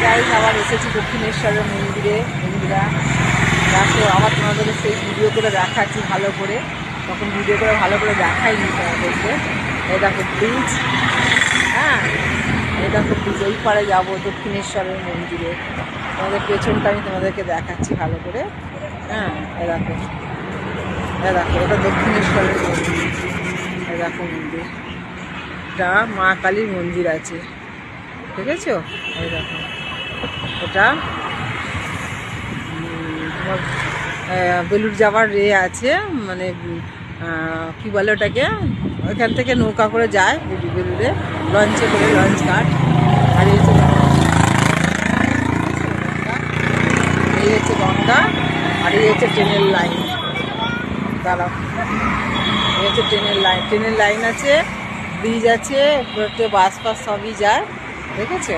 Guys আবার এসেছি দক্ষিণেশ্বরের মন্দিরে। বন্ধুরা দেখো, আবার তোমাদেরকে সেই ভিডিও করে দেখাচ্ছি ভালো করে, তখন ভিডিও করে ভালো করে দেখাইনি তোমাদেরকে। এই দেখো ব্রিজ, হ্যাঁ এই দেখো ব্রিজ, ওই পারে যাবো দক্ষিণেশ্বরের মন্দিরে। তোমাদের পেছনটা আমি তোমাদেরকে দেখাচ্ছি ভালো করে। হ্যাঁ এ দেখো, এটা দক্ষিণেশ্বরের মন্দির। এ দেখো মন্দির, এটা মা কালীর মন্দির আছে, ঠিক আছে? এই দেখো এটা তোমার বেলুড় যাওয়ার আছে, মানে কি বলে ওটাকে, ওইখান থেকে নৌকা করে যায় বেলুড়ে, লঞ্চে করে, লঞ্চ ঘাট। আর এই হচ্ছে গঙ্গা, আর এই হচ্ছে ট্রেনের লাইন। দাঁড়াও, এই হচ্ছে ট্রেনের লাইন আছে, ব্রিজ আছে, উপরে বাস ফাস সবই যায়, দেখেছো?